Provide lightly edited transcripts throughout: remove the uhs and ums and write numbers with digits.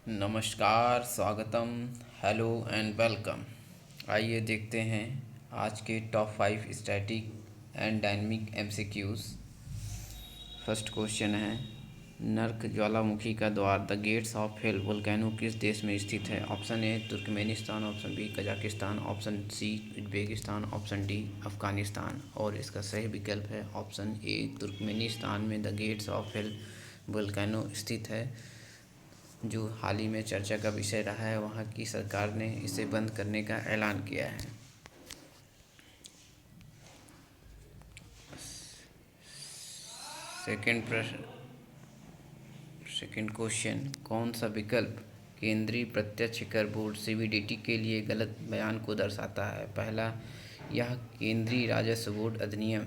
नमस्कार, स्वागतम, hello and welcome. आइए देखते हैं आज के top 5 static and dynamic MCQs. First question है, नर्क ज्वालामुखी का द्वार the gates of hell volcano किस देश में स्थित है? Option A Turkmenistan, option B Kazakhstan, option C Uzbekistan, option D Afghanistan. और इसका सही विकल्प है ऑप्शन ए तुर्कमेनिस्तान में the gates of hell volcano स्थित है, जो हाल ही में चर्चा का विषय रहा है। वहाँ की सरकार ने इसे बंद करने का ऐलान किया है। सेकंड प्रश्न, सेकंड क्वेश्चन, कौन सा विकल्प केंद्रीय प्रत्यक्ष कर बोर्ड सीबीडीटी के लिए गलत बयान को दर्शाता है? पहला, यह केंद्रीय राजस्व बोर्ड अधिनियम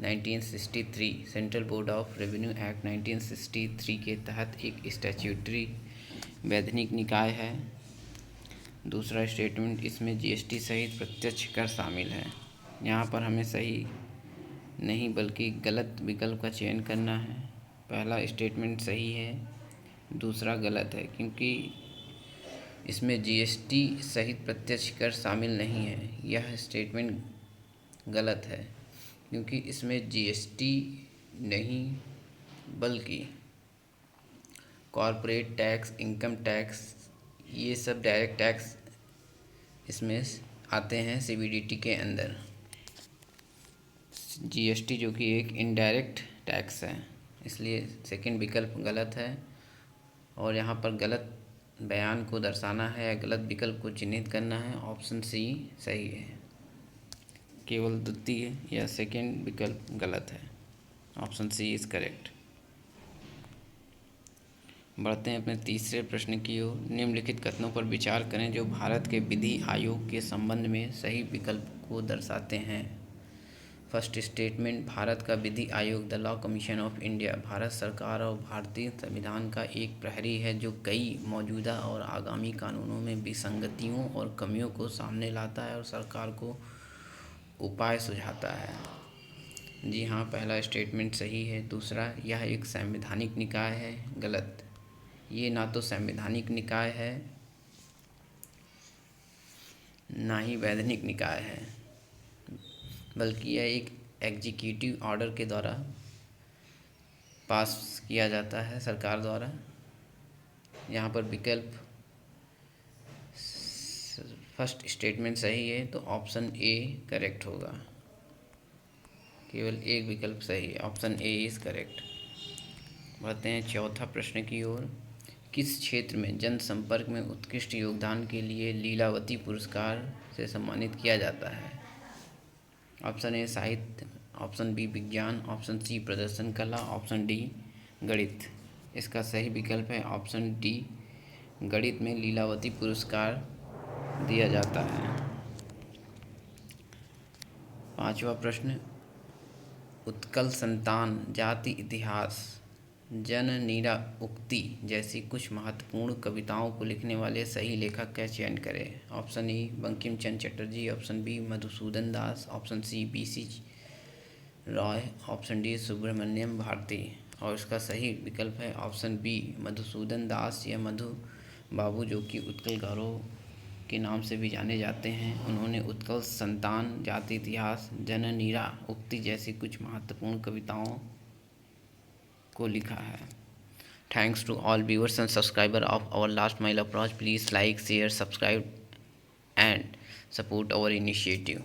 1963 central board of revenue act 1963 के तहत एक स्टैट्यूटरी वैधानिक निकाय है। दूसरा स्टेटमेंट, इसमें जीएसटी सहित प्रत्यक्ष कर शामिल है। यहाँ पर हमें सही नहीं बल्कि गलत विकल्प का चयन करना है। पहला स्टेटमेंट सही है, दूसरा गलत है, क्योंकि इसमें जीएसटी सहित प्रत्यक्ष कर शामिल नहीं है। यह स्टेटमेंट गलत है क्योंकि इसमें जीएसटी नहीं बल्कि कॉरपोरेट टैक्स, इनकम टैक्स, ये सब डायरेक्ट टैक्स इसमें आते हैं सीबीडीटी के अंदर। जीएसटी जो कि एक इनडायरेक्ट टैक्स है, इसलिए सेकंड विकल्प गलत है। और यहाँ पर गलत बयान को दर्शाना है या गलत विकल्प को चिन्हित करना है, ऑप्शन सी सही है। केवल द्वितीय या सेकंड विकल्प गलत है, ऑप्शन सी इज़ करेक्ट। बढ़ते हैं अपने तीसरे प्रश्न की ओर। निम्नलिखित कथनों पर विचार करें जो भारत के विधि आयोग के संबंध में सही विकल्प को दर्शाते हैं। फर्स्ट स्टेटमेंट, भारत का विधि आयोग the law commission of India Bharat सरकार और भारतीय संविधान का एक प्रहरी है जो कई मौजूदा और आगामी कानूनों में विसंगतियों और कमियों को सामने लाता है और सरकार को उपाय सुझाता है। जी हाँ, पहला स्टेटमेंट सही है। दूसरा, यह एक संवैधानिक निकाय है, गलत। ये ना तो संवैधानिक निकाय है ना ही वैधानिक निकाय है, बल्कि यह एक एग्जीक्यूटिव ऑर्डर के द्वारा पास किया जाता है सरकार द्वारा। यहाँ पर विकल्प फर्स्ट स्टेटमेंट सही है तो ऑप्शन ए करेक्ट होगा। केवल एक विकल्प सही है, ऑप्शन ए इज़ करेक्ट। बढ़ते हैं चौथा प्रश्न की ओर। किस क्षेत्र में जनसंपर्क में उत्कृष्ट योगदान के लिए लीलावती पुरस्कार से सम्मानित किया जाता है? ऑप्शन ए साहित्य, ऑप्शन बी विज्ञान, ऑप्शन सी प्रदर्शन कला, ऑप्शन डी गणित। इसका सही विकल्प है ऑप्शन डी, गणित में लीलावती पुरस्कार दिया जाता है। पांचवा प्रश्न, उत्कल संतान, जाति इतिहास, जननीरा उक्ति जैसी कुछ महत्वपूर्ण कविताओं को लिखने वाले सही लेखक का चयन करें। Option A Bankim Chandra Chatterjee, option B Madhusudan Das, option C BC Roy, option D Subramaniam Bharati. और इसका सही विकल्प है ऑप्शन बी मधुसूदन दास या मधु बाबू, जो कि उत्कल गौरव के नाम से भी जाने जाते हैं। उन्होंने उत्कल संतान, जाति इतिहास, जननीरा उक्ति जैसी कुछ महत्वपूर्ण कविताओं को लिखा है। Thanks to all viewers and subscriber of our last mile approach. Please like, share, subscribe and support our initiative.